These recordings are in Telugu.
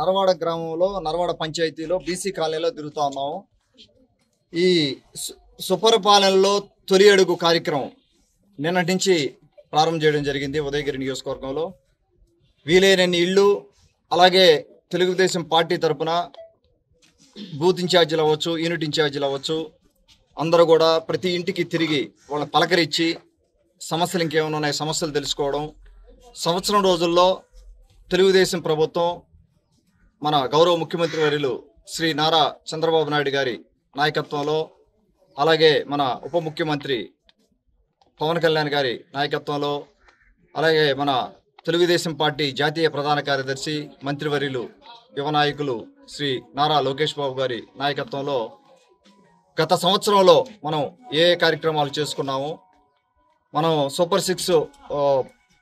నరవాడ గ్రామంలో నరవాడ పంచాయతీలో బీసీ కాలనీలో తిరుగుతా ఉన్నాము. ఈ సుపరిపాలనలో తొలి అడుగు కార్యక్రమం నిన్నటి నుంచి ప్రారంభం చేయడం జరిగింది. ఉదయగిరి నియోజకవర్గంలో వీలైనన్ని ఇళ్ళు, అలాగే తెలుగుదేశం పార్టీ తరఫున బూత్ ఇన్ఛార్జీలు అవ్వచ్చు, యూనిట్ ఇన్ఛార్జీలు అవ్వచ్చు, అందరూ కూడా ప్రతి ఇంటికి తిరిగి వాళ్ళని పలకరించి సమస్యలు ఇంకేమైనా ఉన్నాయి సమస్యలు తెలుసుకోవడం. సంవత్సరం రోజుల్లో తెలుగుదేశం ప్రభుత్వం మన గౌరవ ముఖ్యమంత్రి వర్యులు శ్రీ నారా చంద్రబాబు నాయుడు గారి నాయకత్వంలో, అలాగే మన ఉప ముఖ్యమంత్రి పవన్ కళ్యాణ్ గారి నాయకత్వంలో, అలాగే మన తెలుగుదేశం పార్టీ జాతీయ ప్రధాన కార్యదర్శి మంత్రివర్యులు యువ నాయకులు శ్రీ నారా లోకేష్ బాబు గారి నాయకత్వంలో గత సంవత్సరంలో మనం ఏ కార్యక్రమాలు చేసుకున్నామో, మనం సూపర్ 6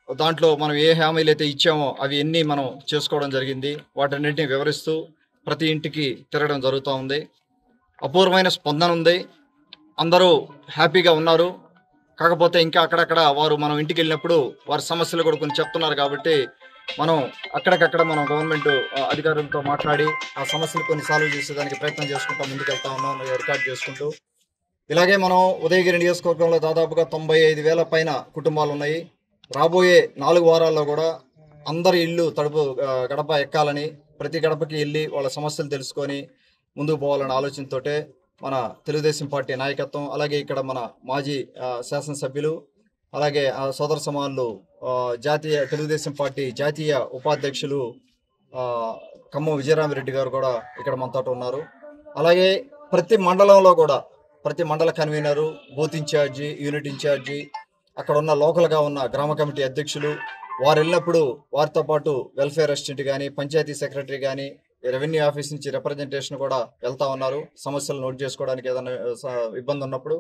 దాంట్లో మనం ఏ హామీలు అయితే ఇచ్చామో అవి ఎన్ని మనం చేసుకోవడం జరిగింది. వాటన్నింటినీ వివరిస్తూ ప్రతి ఇంటికి తిరగడం జరుగుతూ ఉంది. అపూర్వమైన స్పందన ఉంది. అందరూ హ్యాపీగా ఉన్నారు. కాకపోతే ఇంకా అక్కడక్కడ వారు మనం ఇంటికి వెళ్ళినప్పుడు వారి సమస్యలు కూడా కొన్ని చెప్తున్నారు. కాబట్టి మనం అక్కడికక్కడ మనం గవర్నమెంట్ అధికారులతో మాట్లాడి ఆ సమస్యలు కొన్ని సాల్వ్ చేసేదానికి ప్రయత్నం చేసుకుంటూ ముందుకు వెళ్తా ఉన్నాం, రికార్డ్ చేసుకుంటూ. ఇలాగే మనం ఉదయగిరి నియోజకవర్గంలో దాదాపుగా 95,000 పైన కుటుంబాలు ఉన్నాయి. రాబోయే 4 వారాల్లో కూడా అందరి ఇల్లు గడప ఎక్కాలని, ప్రతి గడపకి వెళ్ళి వాళ్ళ సమస్యలు తెలుసుకొని ముందుకు పోవాలనే ఆలోచనతోటే మన తెలుగుదేశం పార్టీ నాయకత్వం, అలాగే ఇక్కడ మన మాజీ శాసనసభ్యులు, అలాగే సోదర సమానులు తెలుగుదేశం పార్టీ జాతీయ ఉపాధ్యక్షులు ఖమ్మం విజయరామిరెడ్డి గారు కూడా ఇక్కడ మనతో ఉన్నారు. అలాగే ప్రతి మండలంలో కూడా ప్రతి మండల convener, booth incharge, unit incharge, అక్కడ ఉన్న లోకల్గా ఉన్న గ్రామ కమిటీ అధ్యక్షులు వారు వెళ్ళినప్పుడు వారితో పాటు వెల్ఫేర్ అసిస్టెంట్ కానీ, పంచాయతీ సెక్రటరీ కానీ, రెవెన్యూ ఆఫీస్ నుంచి రిప్రజెంటేషన్ కూడా వెళ్తా ఉన్నారు సమస్యలు నోట్ చేసుకోవడానికి ఏదైనా ఇబ్బంది ఉన్నప్పుడు.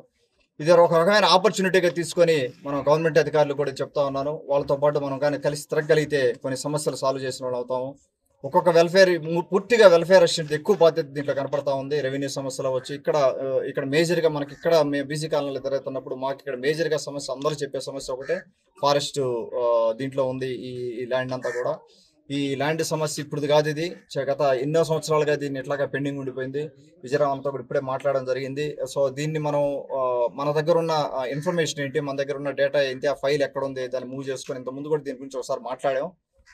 ఇది ఒక రకమైన ఆపర్చునిటీగా తీసుకొని మనం గవర్నమెంట్ అధికారులు కూడా చెప్తా ఉన్నాను. వాళ్ళతో పాటు మనం కానీ కలిసి తిరగలిగితే కొన్ని సమస్యలు సాల్వ్ చేసిన వాళ్ళు అవుతాము. ఒక్కొక్క పూర్తిగా వెల్ఫేర్ అసిస్టెంట్ ఎక్కువ బాధ్యత దీంట్లో కనపడతా ఉంది. రెవెన్యూ సమస్యలు వచ్చి ఇక్కడ మేజర్గా మనకి ఇక్కడ బీసీ కాలనీలో తిరుగుతున్నప్పుడు మాకు ఇక్కడ మేజర్గా సమస్య అందరూ చెప్పే సమస్య ఒకటే, ఫారెస్ట్ దీంట్లో ఉంది. ఈ ల్యాండ్ అంతా కూడా ఈ ల్యాండ్ సమస్య ఇప్పుడు కాదు, ఇది గత ఎన్నో సంవత్సరాలుగా దీన్ని ఇట్లాగా పెండింగ్ ఉండిపోయింది. విజయరామంతో కూడా ఇప్పుడే మాట్లాడడం జరిగింది. సో దీన్ని మనం మన దగ్గర ఉన్న ఇన్ఫర్మేషన్ ఏంటి, మన దగ్గర ఉన్న డేటా ఏంటి, ఆ ఫైల్ ఎక్కడ ఉంది, దాన్ని మూవ్ చేసుకొని ఇంత ముందు కూడా దీని గురించి ఒకసారి మాట్లాడాం.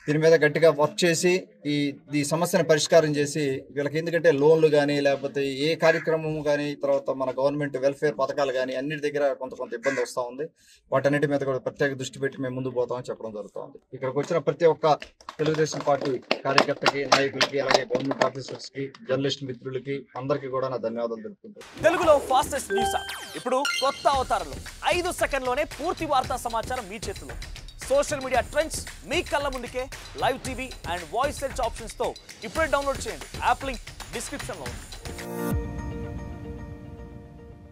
దీని మీద గట్టిగా వర్క్ చేసి ఈ సమస్యను పరిష్కారం చేసి వీళ్ళకి, ఎందుకంటే లోన్లు కానీ లేకపోతే ఏ కార్యక్రమం కానీ, తర్వాత మన గవర్నమెంట్ వెల్ఫేర్ పథకాలు కానీ అన్నిటి దగ్గర కొంత ఇబ్బంది వస్తూ ఉంది. వాటన్నిటి మీద కూడా ప్రత్యేక దృష్టి పెట్టి మేము ముందుకు పోతామని చెప్పడం జరుగుతూ ఉంది. ఇక్కడికి వచ్చిన ప్రతి ఒక్క తెలుగుదేశం పార్టీ కార్యకర్తకి, నాయకులకి, అలాగే గవర్నమెంట్ ఆఫీసర్స్ కి, జర్నలిస్ట్ మిత్రులకి అందరికీ కూడా నా ధన్యవాదాలు తెలుపుకుంటాను. తెలుగులో ఫాస్టెస్ట్ న్యూస్ ఇప్పుడు కొత్త అవతారంలో 5 సెకండ్లోనే పూర్తి వార్తా సమాచారం మీ చేతిలో. సోషల్ మీడియా ట్రెండ్స్ మీ కళ్ళ ముందుకే live TV and voice search options తో ఇప్పుడే డౌన్లోడ్ చేయండి. యాప్ లింక్ డిస్క్రిప్షన్ లో ఉంది.